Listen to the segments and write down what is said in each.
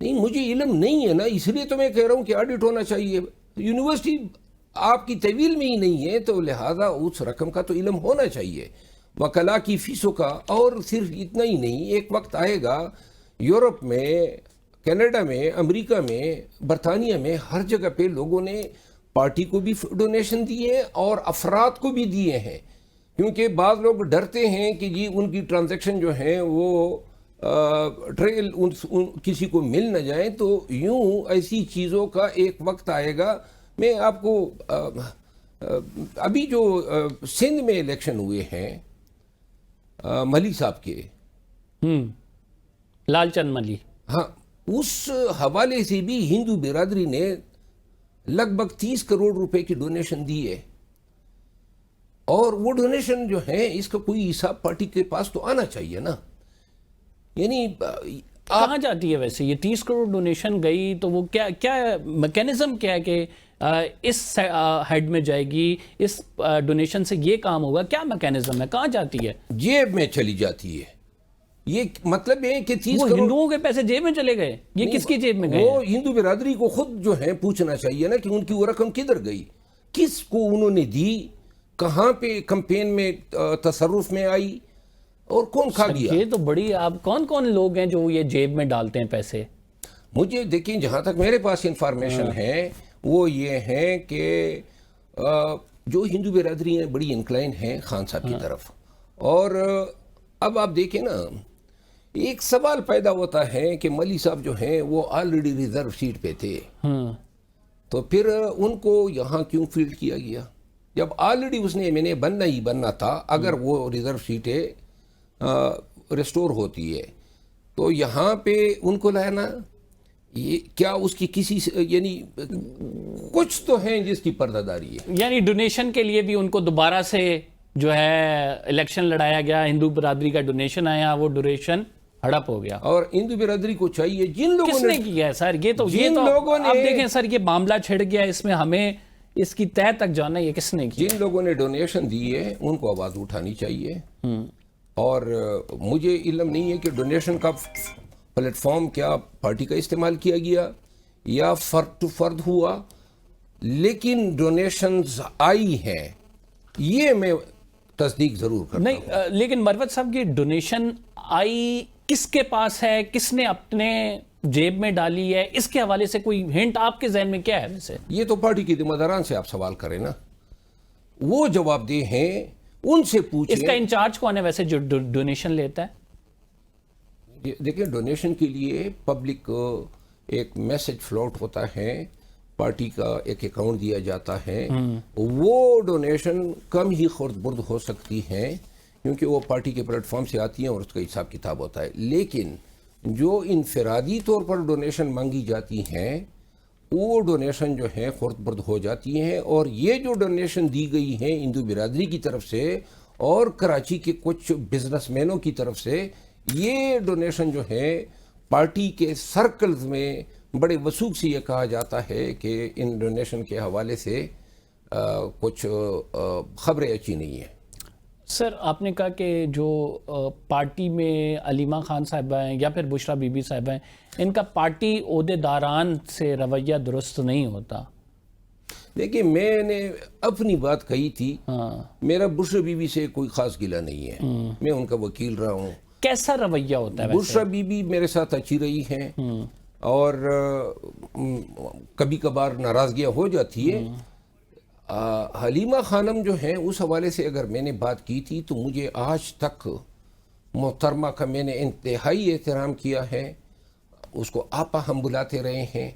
نہیں مجھے علم نہیں ہے نا، اس لیے تو میں کہہ رہا ہوں کہ آڈٹ ہونا چاہیے. یونیورسٹی آپ کی طویل میں ہی نہیں ہے تو لہذا اس رقم کا تو علم ہونا چاہیے، وکلا کی فیسوں کا. اور صرف اتنا ہی نہیں، ایک وقت آئے گا یورپ میں، کینیڈا میں، امریکہ میں، برطانیہ میں، ہر جگہ پہ لوگوں نے پارٹی کو بھی ڈونیشن دیے اور افراد کو بھی دیے ہیں، کیونکہ بعض لوگ ڈرتے ہیں کہ جی ان کی ٹرانزیکشن جو ہیں وہ ٹریل کسی کو مل نہ جائیں. تو یوں ایسی چیزوں کا ایک وقت آئے گا. میں آپ کو ابھی جو سندھ میں الیکشن ہوئے ہیں ملی صاحب کے، لال چند ملی، ہاں، اس حوالے سے بھی ہندو برادری نے لگ بھگ 30 کروڑ روپے کی ڈونیشن دی ہے. اور وہ ڈونیشن جو ہے اس کا کوئی حساب پارٹی کے پاس تو آنا چاہیے نا. یعنی کہاں جاتی ہے ویسے یہ 30 کروڑ ڈونیشن گئی؟ تو وہ کیا میکینزم کیا ہے کہ اس ہیڈ میں جائے گی، اس ڈونیشن سے یہ کام ہوگا؟ کیا میکینزم ہے؟ کہاں جاتی ہے؟ جیب میں چلی جاتی ہے. یہ مطلب ہے کہ 30 کروڑ ہندوؤں کے پیسے جیب میں چلے گئے؟ یہ کس کی جیب میں گئے؟ وہ ہندو برادری کو خود جو ہے پوچھنا چاہیے نا کہ ان کی وہ رقم کدھر گئی، کس کو انہوں نے دی، کہاں پہ کمپین میں تصرف میں آئی، اور کون کھا گیا. یہ تو بڑی، آپ کون لوگ ہیں جو یہ جیب میں ڈالتے ہیں پیسے؟ مجھے دیکھیں جہاں تک میرے پاس انفارمیشن ہے وہ یہ ہے کہ جو ہندو برادری ہیں بڑی انکلائن ہیں خان صاحب کی طرف. اور اب آپ دیکھیں نا، ایک سوال پیدا ہوتا ہے کہ ملی صاحب جو ہیں وہ آلریڈی ریزرو سیٹ پہ تھے، تو پھر ان کو یہاں کیوں فیلڈ کیا گیا جب آلریڈی اس نے میں نے بننا ہی بننا تھا؟ اگر وہ ریزرو سیٹیں ریسٹور ہوتی ہے تو یہاں پہ ان کو لانا، یہ کیا اس کی کسی یعنی کچھ تو ہیں جس کی پردہ داری ہے. یعنی ڈونیشن کے لیے بھی ان کو دوبارہ سے جو ہے الیکشن لڑایا گیا، ہندو برادری کا ڈونیشن آیا، وہ ڈونیشن ہڑپ ہو گیا. اور ہندو برادری کو چاہیے، جن لوگوں کس نے کیا ہے سر یہ تو آپ دیکھیں سر، یہ معاملہ چھڑ گیا، اس میں ہمیں اس کی تہہ تک جانا، یہ کس نے کیا؟ جن لوگوں نے ڈونیشن دی ہے ان کو آواز اٹھانی چاہیے. اور مجھے علم نہیں ہے کہ ڈونیشن کا پلیٹ فارم کیا پارٹی کا استعمال کیا گیا یا فرد ٹو فرد ہوا، لیکن ڈونیشنز آئی ہیں، یہ میں تصدیق ضرور کرتا ہوں. نہیں لیکن مروت صاحب یہ ڈونیشن آئی کس کے پاس ہے، کس نے اپنے جیب میں ڈالی ہے، اس کے حوالے سے کوئی ہنٹ آپ کے ذہن میں کیا ہے ویسے؟ یہ تو پارٹی کے ذمہ داران سے آپ سوال کریں نا، وہ جواب دہ ہیں، ان سے پوچھیں. اس کا انچارج کون ہے ویسے جو ڈونیشن لیتا ہے؟ دیکھیں ڈونیشن کے لیے پبلک ایک میسج فلوٹ ہوتا ہے، پارٹی کا ایک اکاؤنٹ دیا جاتا ہے. وہ ڈونیشن کم ہی خرد برد ہو سکتی ہیں کیونکہ وہ پارٹی کے پلیٹ فارم سے آتی ہیں اور اس کا حساب کتاب ہوتا ہے. لیکن جو انفرادی طور پر ڈونیشن مانگی جاتی ہیں وہ ڈونیشن جو ہے خرد برد ہو جاتی ہیں. اور یہ جو ڈونیشن دی گئی ہیں ہندو برادری کی طرف سے اور کراچی کے کچھ بزنس مینوں کی طرف سے، یہ ڈونیشن جو ہے پارٹی کے سرکلز میں بڑے وثوق سے یہ کہا جاتا ہے کہ ان ڈونیشن کے حوالے سے کچھ خبریں اچھی نہیں ہیں. سر آپ نے کہا کہ جو پارٹی میں علیمہ خان صاحبہ ہیں یا پھر بشرا بی بی صاحبہ ہیں، ان کا پارٹی عہدے داران سے رویہ درست نہیں ہوتا. دیکھیں میں نے اپنی بات کہی تھی، میرا بشرا بی بی سے کوئی خاص گلہ نہیں ہے، میں ان کا وکیل رہا ہوں. کیسا رویہ ہوتا ہے؟ بشرا بی بی میرے ساتھ اچھی رہی ہیں اور کبھی کبھار ناراضگیاں ہو جاتی ہے. حلیمہ خانم جو ہیں اس حوالے سے اگر میں نے بات کی تھی تو مجھے آج تک محترمہ کا میں نے انتہائی احترام کیا ہے، اس کو آپا ہم بلاتے رہے ہیں.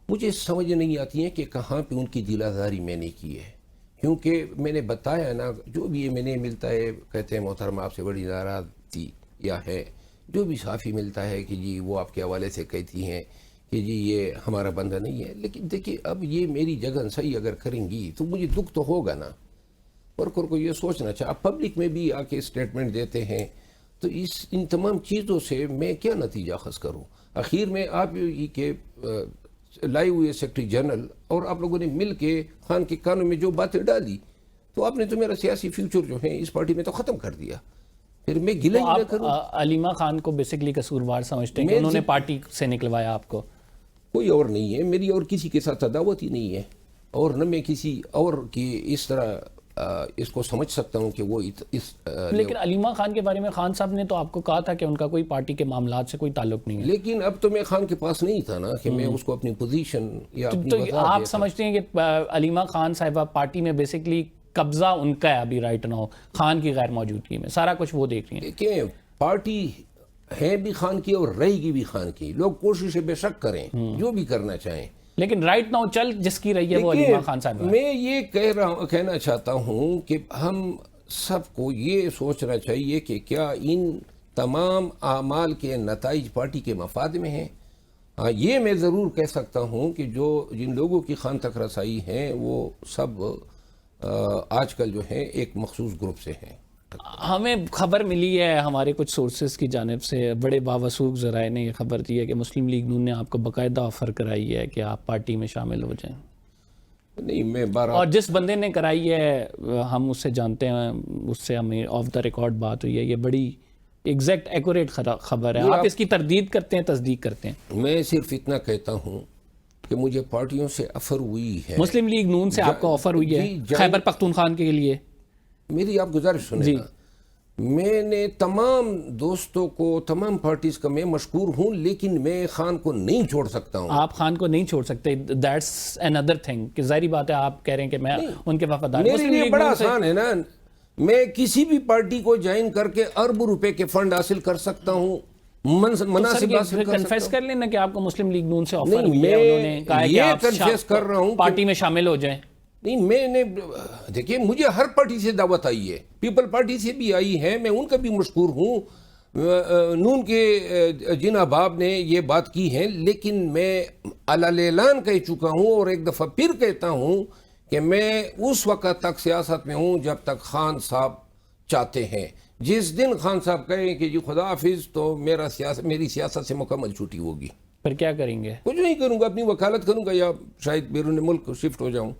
مجھے سمجھ نہیں آتی ہے کہ کہاں پہ ان کی دل آزاری میں نے کی ہے، کیونکہ میں نے بتایا نا جو بھی میں نے ملتا ہے کہتے ہیں محترمہ آپ سے بڑی ناراض تھی یا ہے، جو بھی صحافی ملتا ہے کہ جی وہ آپ کے حوالے سے کہتی ہیں کہ جی یہ ہمارا بندہ نہیں ہے. لیکن دیکھیے اب یہ میری جگہ صحیح اگر کریں گی تو مجھے دکھ تو ہوگا نا. ورکر کو یہ سوچنا چاہیے. آپ پبلک میں بھی آ کے اسٹیٹمنٹ دیتے ہیں تو ان تمام چیزوں سے میں کیا نتیجہ اخذ کروں؟ اخیر میں آپ ہی کے لائے ہوئے سیکرٹری جنرل اور آپ لوگوں نے مل کے خان کے کانوں میں جو باتیں ڈالی تو آپ نے تو میرا سیاسی فیوچر جو ہے اس پارٹی میں تو ختم کر دیا. پھر میں گلہ ہی نہ کروں. علیمہ خان کو بیسیکلی قصوروار سمجھتے ہیں کہ انہوں نے پارٹی سے نکلوایا آپ کو؟ کوئی اور نہیں ہے، میری اور کسی کے ساتھ عداوت ہی نہیں ہے، اور نہ میں کسی اور کی اس طرح اس کو سمجھ سکتا ہوں کہ وہ اس لیکن علیمہ خان کے بارے میں خان صاحب نے تو آپ کو کہا تھا کہ ان کا کوئی پارٹی کے معاملات سے کوئی تعلق نہیں ہے. لیکن اب تو میں خان کے پاس نہیں تھا نا کہ میں اس کو اپنی پوزیشن یا اپنی تو وضاحت آپ دیتا. سمجھتے ہیں کہ علیمہ خان صاحبہ پارٹی میں بیسکلی قبضہ ان کا ہے ابھی رائٹ ناؤ خان کی غیر موجودگی میں، سارا کچھ وہ دیکھ رہی ہیں؟ کہ پارٹی ہے بھی خان کی اور رہے گی بھی خان کی، لوگ کوشش بے شک کریں جو بھی کرنا چاہیں، لیکن رائٹ ناؤ چل جس کی رہی ہے وہ علیمہ خان صاحب ہے. میں یہ کہنا چاہتا ہوں کہ ہم سب کو یہ سوچنا چاہیے کہ کیا ان تمام اعمال کے نتائج پارٹی کے مفاد میں ہیں. ہاں یہ میں ضرور کہہ سکتا ہوں کہ جن لوگوں کی خان تک رسائی ہیں وہ سب آج کل جو ہیں ایک مخصوص گروپ سے ہیں. ہمیں خبر ملی ہے ہمارے کچھ سورسز کی جانب سے، بڑے باوثوق ذرائع نے یہ خبر دی ہے کہ مسلم لیگ نون نے آپ کو باقاعدہ آفر کرائی ہے کہ آپ پارٹی میں شامل ہو جائیں. نہیں میں بارہ اور جس بندے نے کرائی ہے ہم اس سے جانتے ہیں، اس سے ہمیں آف دا ریکارڈ بات ہوئی ہے، یہ بڑی ایگزیکٹ ایکوریٹ خبر ہے. آپ اس کی تردید کرتے ہیں، تصدیق کرتے ہیں؟ میں صرف اتنا کہتا ہوں کہ مجھے پارٹیوں سے آفر ہوئی ہے. مسلم لیگ نون سے آپ کو آفر ہوئی ہے خیبر پختونخوا کے لیے؟ میری آپ گزارش سنیں نا، میں نے تمام دوستوں کو، تمام پارٹیز کا میں مشکور ہوں، لیکن میں خان کو نہیں چھوڑ سکتا ہوں. آپ خان کو نہیں چھوڑ سکتے، دیٹس another thing کہ ظاہری بات ہے آپ کہہ رہے ہیں کہ میں ان کے وفادار. میرے لیے بڑا آسان ہے نا، میں کسی بھی پارٹی کو جوائن کر کے اربوں روپے کے فنڈ حاصل کر سکتا ہوں، مناسب حاصل کر کنفیس سکتا کر لینا کہ آپ کو مسلم لیگ نون سے آفر نہیں، ہوئی ہے، انہوں نے کہا ہے کہ یہ آپ کنفیس کر رہا ہوں پارٹی میں شامل ہو جائیں. نہیں میں نے دیکھیے مجھے ہر پارٹی سے دعوت آئی ہے، پیپل پارٹی سے بھی آئی ہے، میں ان کا بھی مشکور ہوں. نون کے جن احباب نے یہ بات کی ہے، لیکن میں اعلان کہہ چکا ہوں اور ایک دفعہ پھر کہتا ہوں کہ میں اس وقت تک سیاست میں ہوں جب تک خان صاحب چاہتے ہیں. جس دن خان صاحب کہیں کہ جی خدا حافظ تو میری سیاست سے مکمل چھٹی ہوگی. پھر کیا کریں گے؟ کچھ نہیں کروں گا، اپنی وکالت کروں گا یا شاید بیرون ملک شفٹ ہو جاؤں،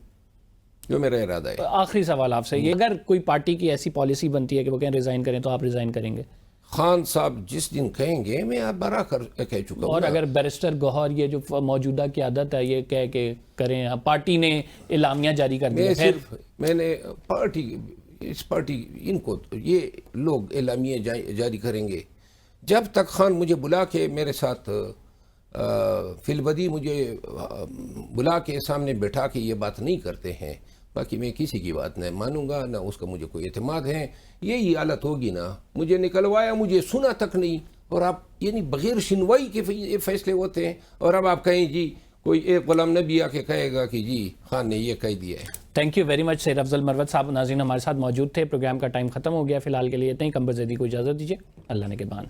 جو میرا ارادہ ہے. آخری سوال آپ سے، یہ اگر کوئی پارٹی کی ایسی پالیسی بنتی ہے کہ وہ کہیں ریزائن کریں تو آپ ریزائن کریں گے؟ خان صاحب جس دن کہیں گے میں آپ برا کر کہہ چکا ہوں. اور اگر بیرسٹر گوہر یہ جو موجودہ قیادت ہے یہ کہہ کہ کریں، پارٹی نے اعلامیہ جاری کر دیا، میں نے پارٹی ان کو یہ لوگ اعلامیہ جاری کریں گے جب تک خان مجھے بلا کے میرے ساتھ فی البدی مجھے بلا کے سامنے بیٹھا کے یہ بات نہیں کرتے ہیں. باقی میں کسی کی بات نہیں مانوں گا، نہ اس کا مجھے کوئی اعتماد ہے. یہی حالت ہوگی نا، مجھے نکلوایا، مجھے سنا تک نہیں، اور آپ یعنی بغیر سنوائی کے فیصلے ہوتے ہیں. اور اب آپ کہیں جی کوئی ایک غلام نبی آ کے کہے گا کہ جی خان نے یہ کہہ دیا ہے. تھینک یو ویری مچ سید افضل مروت صاحب. ناظرین ہمارے ساتھ موجود تھے، پروگرام کا ٹائم ختم ہو گیا، فی الحال کے لیے اتنا ہی. قمر زیدی کو اجازت دیجیے، اللہ نے کے بان.